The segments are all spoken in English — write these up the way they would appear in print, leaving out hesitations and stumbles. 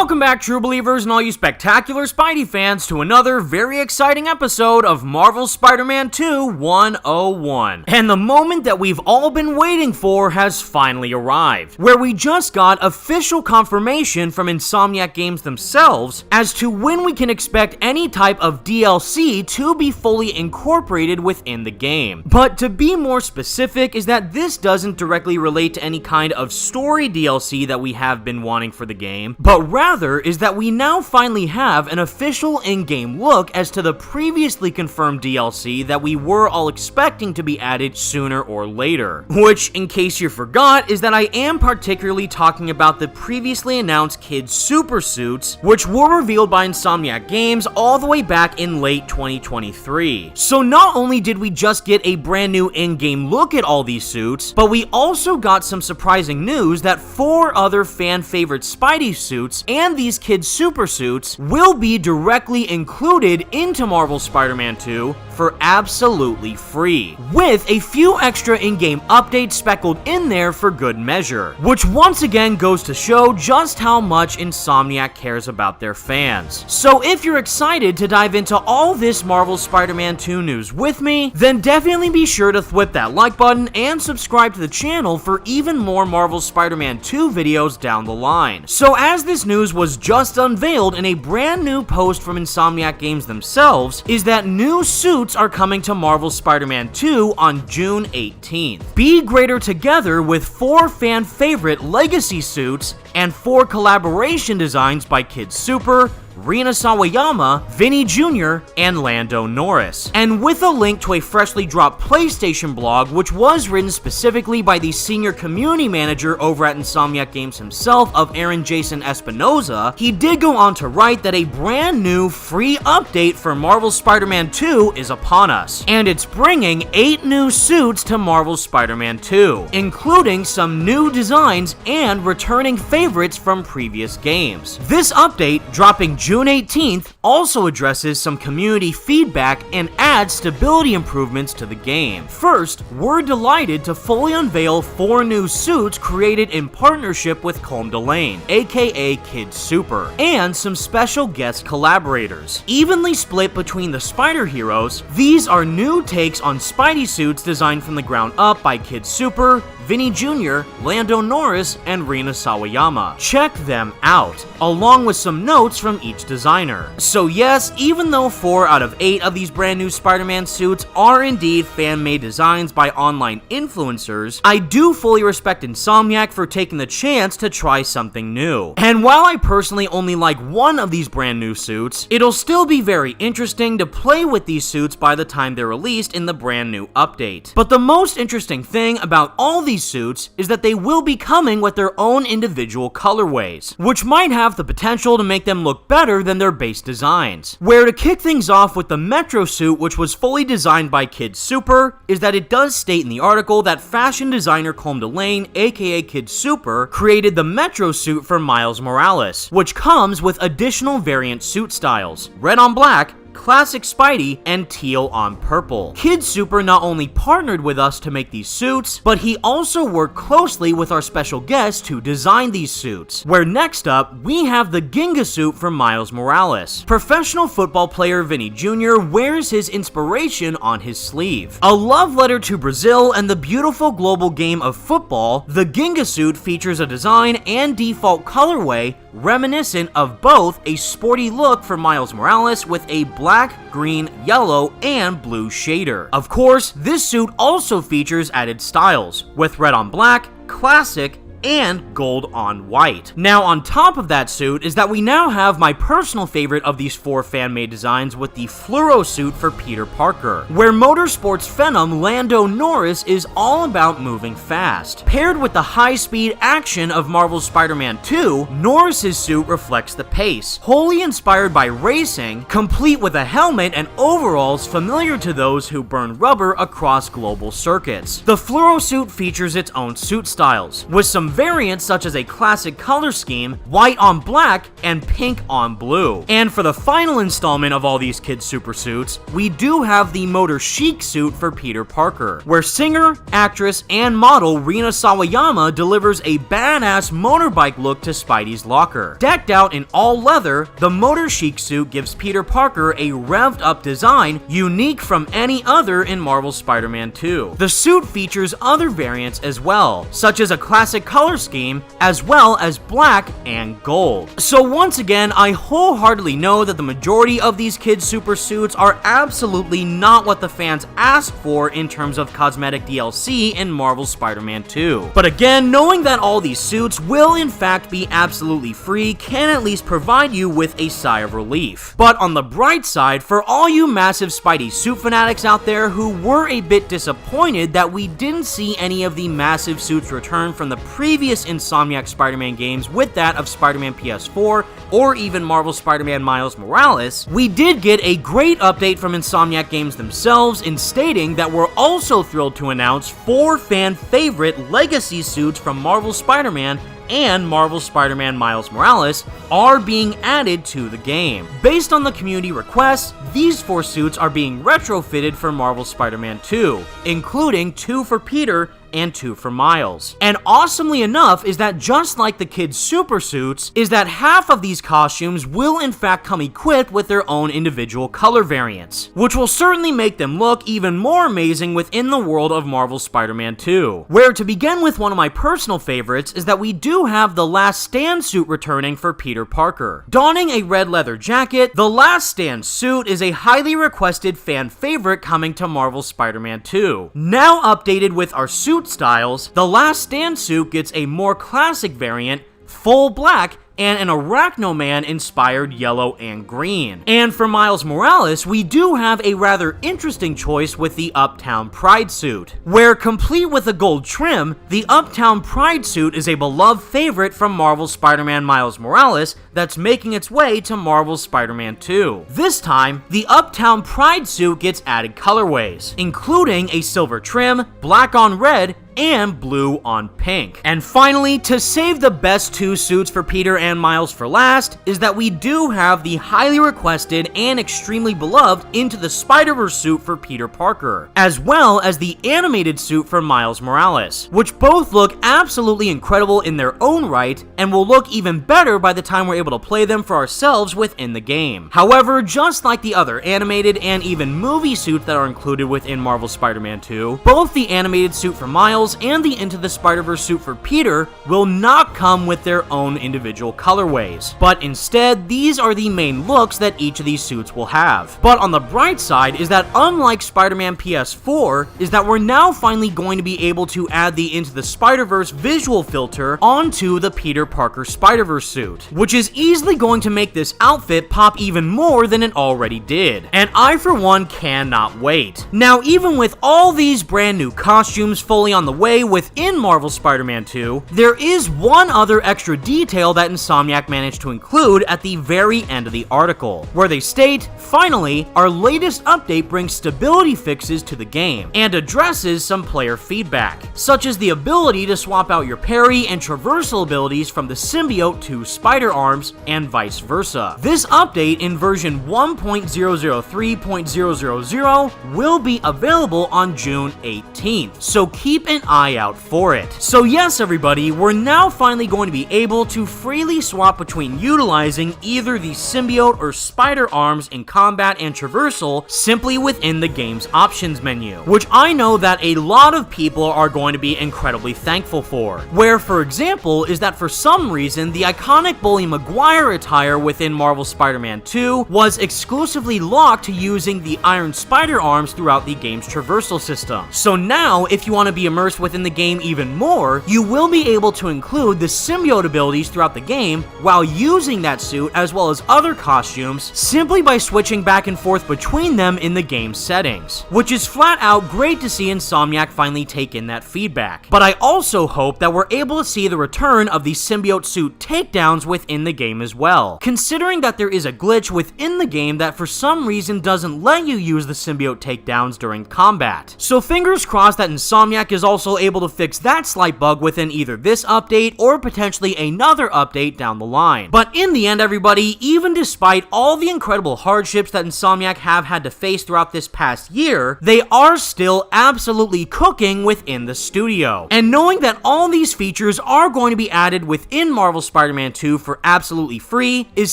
Welcome back, true believers and all you spectacular Spidey fans, to another very exciting episode of Marvel's Spider-Man 2 101. And the moment that we've all been waiting for has finally arrived, where we just got official confirmation from Insomniac Games themselves as to when we can expect any type of DLC to be fully incorporated within the game. But to be more specific is that this doesn't directly relate to any kind of story DLC that we have been wanting for the game, but rather is that we now finally have an official in-game look as to the previously confirmed DLC that we were all expecting to be added sooner or later. Which, in case you forgot, is that I am particularly talking about the previously announced Kid Super suits, which were revealed by Insomniac Games all the way back in late 2023. So not only did we just get a brand new in-game look at all these suits, but we also got some surprising news that 4 other fan-favorite Spidey suits and these Kid Super suits will be directly included into Marvel's Spider-Man 2 for absolutely free, with a few extra in-game updates speckled in there for good measure, which once again goes to show just how much Insomniac cares about their fans. So if you're excited to dive into all this Marvel's Spider-Man 2 news with me, then definitely be sure to whip that like button and subscribe to the channel for even more Marvel's Spider-Man 2 videos down the line. So as this news was just unveiled in a brand new post from Insomniac Games themselves, is that new suits are coming to Marvel's Spider-Man 2 on June 18th. Be greater together with 4 fan favorite legacy suits and 4 collaboration designs by Kid Super, Rina Sawayama, Vinny Jr., and Lando Norris. And with a link to a freshly dropped PlayStation blog, which was written specifically by the senior community manager over at Insomniac Games himself of Aaron Jason Espinoza, he did go on to write that a brand new free update for Marvel's Spider-Man 2 is upon us, and it's bringing 8 new suits to Marvel's Spider-Man 2, including some new designs and returning favorites from previous games. This update, dropping June 18th, also addresses some community feedback and adds stability improvements to the game. First, we're delighted to fully unveil 4 new suits created in partnership with Colm Delane, aka Kid Super, and some special guest collaborators. Evenly split between the Spider Heroes, these are new takes on Spidey suits designed from the ground up by Kid Super, Vinny Jr., Lando Norris, and Rina Sawayama. Check them out, along with some notes from each designer. So yes, even though 4 out of 8 of these brand new Spider-Man suits are indeed fan-made designs by online influencers, I do fully respect Insomniac for taking the chance to try something new. And while I personally only like one of these brand new suits, it'll still be very interesting to play with these suits by the time they're released in the brand new update. But the most interesting thing about all these suits is that they will be coming with their own individual colorways, which might have the potential to make them look better than their base designs. Where to kick things off with the Metro suit, which was fully designed by Kid Super, is that it does state in the article that fashion designer Colm Delane, aka Kid Super, created the Metro suit for Miles Morales, which comes with additional variant suit styles: red on black, Classic Spidey, and teal on purple. Kid Super not only partnered with us to make these suits, but he also worked closely with our special guest to design these suits, where next up, we have the Ginga suit for Miles Morales. Professional football player Vinny Jr. wears his inspiration on his sleeve. A love letter to Brazil and the beautiful global game of football, the Ginga suit features a design and default colorway reminiscent of both a sporty look for Miles Morales with a black, green, yellow, and blue shader. Of course, this suit also features added styles, with red on black, classic, and gold on white. Now, on top of that suit is that we now have my personal favorite of these 4 fan-made designs with the fluoro suit for Peter Parker, where motorsports phenom Lando Norris is all about moving fast. Paired with the high-speed action of Marvel's Spider-Man 2, Norris's suit reflects the pace, wholly inspired by racing, complete with a helmet and overalls familiar to those who burn rubber across global circuits. The fluoro suit features its own suit styles, with some variants such as a classic color scheme, white on black, and pink on blue. And for the final installment of all these kids' super suits, we do have the Motor Chic suit for Peter Parker, where singer, actress, and model Rina Sawayama delivers a badass motorbike look to Spidey's locker. Decked out in all leather, the Motor Chic suit gives Peter Parker a revved up design unique from any other in Marvel's Spider-Man 2. The suit features other variants as well, such as a classic color scheme, as well as black and gold. So once again, I wholeheartedly know that the majority of these kids' super suits are absolutely not what the fans asked for in terms of cosmetic DLC in Marvel's Spider-Man 2. But again, knowing that all these suits will in fact be absolutely free can at least provide you with a sigh of relief. But on the bright side, for all you massive Spidey suit fanatics out there who were a bit disappointed that we didn't see any of the massive suits return from the previous Insomniac Spider-Man games with that of Spider-Man PS4 or even Marvel Spider-Man Miles Morales, we did get a great update from Insomniac Games themselves in stating that we're also thrilled to announce 4 fan favorite legacy suits from Marvel Spider-Man and Marvel Spider-Man Miles Morales are being added to the game. Based on the community requests, these 4 suits are being retrofitted for Marvel Spider-Man 2, including 2 for Peter and 2 for Miles. And awesomely enough is that just like the kids' super suits, is that half of these costumes will in fact come equipped with their own individual color variants, which will certainly make them look even more amazing within the world of Marvel Spider-Man 2. Where to begin with, one of my personal favorites is that we do have the Last Stand suit returning for Peter Parker. Donning a red leather jacket, the Last Stand suit is a highly requested fan favorite coming to Marvel Spider-Man 2. Now updated with our suit styles, the Last Stand suit gets a more classic variant, full black, and an Arachno-Man inspired yellow and green. And for Miles Morales, we do have a rather interesting choice with the Uptown Pride suit, where complete with a gold trim, the Uptown Pride suit is a beloved favorite from Marvel's Spider-Man Miles Morales that's making its way to Marvel's Spider-Man 2. This time, the Uptown Pride suit gets added colorways, including a silver trim, black on red, and blue on pink. And finally, to save the best 2 suits for Peter and Miles for last, is that we do have the highly requested and extremely beloved Into the Spider-Verse suit for Peter Parker, as well as the animated suit for Miles Morales, which both look absolutely incredible in their own right, and will look even better by the time we're able to play them for ourselves within the game. However, just like the other animated and even movie suits that are included within Marvel Spider-Man 2, both the animated suit for Miles and the Into the Spider-Verse suit for Peter will not come with their own individual colorways, but instead these are the main looks that each of these suits will have. But on the bright side is that unlike Spider-Man PS4, is that we're now finally going to be able to add the Into the Spider-Verse visual filter onto the Peter Parker Spider-Verse suit, which is easily going to make this outfit pop even more than it already did. And I for one cannot wait. Now, even with all these brand new costumes fully on the way within Marvel Spider-Man 2, there is one other extra detail that Insomniac managed to include at the very end of the article, where they state, finally, our latest update brings stability fixes to the game, and addresses some player feedback, such as the ability to swap out your parry and traversal abilities from the symbiote to spider arms, and vice versa. This update in version 1.003.000 will be available on June 18th, so keep an eye out for it. So yes, everybody, we're now finally going to be able to freely swap between utilizing either the symbiote or spider arms in combat and traversal simply within the game's options menu, which I know that a lot of people are going to be incredibly thankful for. Where, for example, is that for some reason the iconic Bully Maguire attire within Marvel Spider-Man 2 was exclusively locked to using the Iron Spider arms throughout the game's traversal system. So now, if you want to be immersed within the game even more, you will be able to include the symbiote abilities throughout the game while using that suit as well as other costumes simply by switching back and forth between them in the game settings, which is flat out great to see Insomniac finally take in that feedback. But I also hope that we're able to see the return of the symbiote suit takedowns within the game as well, considering that there is a glitch within the game that for some reason doesn't let you use the symbiote takedowns during combat. So fingers crossed that Insomniac is also able to fix that slight bug within either this update or potentially another update down the line. But in the end, everybody, even despite all the incredible hardships that Insomniac have had to face throughout this past year, they are still absolutely cooking within the studio. And knowing that all these features are going to be added within Marvel Spider-Man 2 for absolutely free is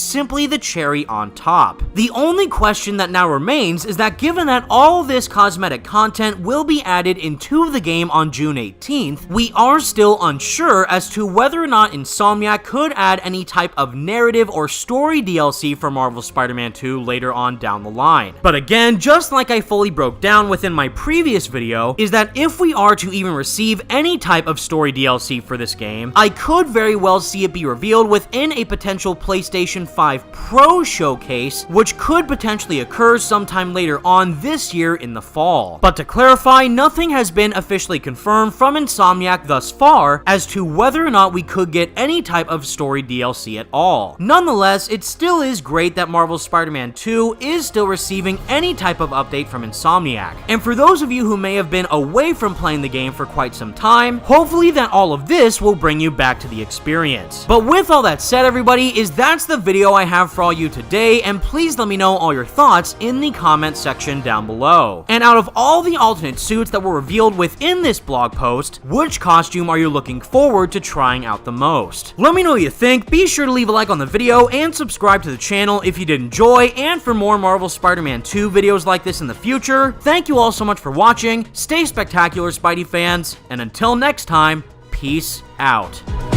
simply the cherry on top. The only question that now remains is that given that all this cosmetic content will be added into the game on June 18th, we are still unsure as to whether or not Insomniac could add any type of narrative or story DLC for Marvel Spider-Man 2 later on down the line. But again, just like I fully broke down within my previous video, is that if we are to even receive any type of story DLC for this game, I could very well see it be revealed within a potential PlayStation 5 Pro showcase, which could potentially occur sometime later on this year in the fall. But to clarify, nothing has been officially confirmed from Insomniac thus far as to whether or not we could get any type of story DLC at all. Nonetheless, it still is great that Marvel Spider-Man 2 is still receiving any type of update from Insomniac. And for those of you who may have been away from playing the game for quite some time, hopefully that all of this will bring you back to the experience. But with all that said, everybody, that's the video I have for all you today, and please let me know all your thoughts in the comment section down below. And out of all the alternate suits that were revealed within this blog post, which costume are you looking forward to trying out the most? Let me know what you think. Be sure to leave a like on the video and subscribe to the channel if you did enjoy, and for more Marvel Spider-Man 2 videos like this in the future. Thank you all so much for watching. Stay spectacular, Spidey fans, and until next time, peace out.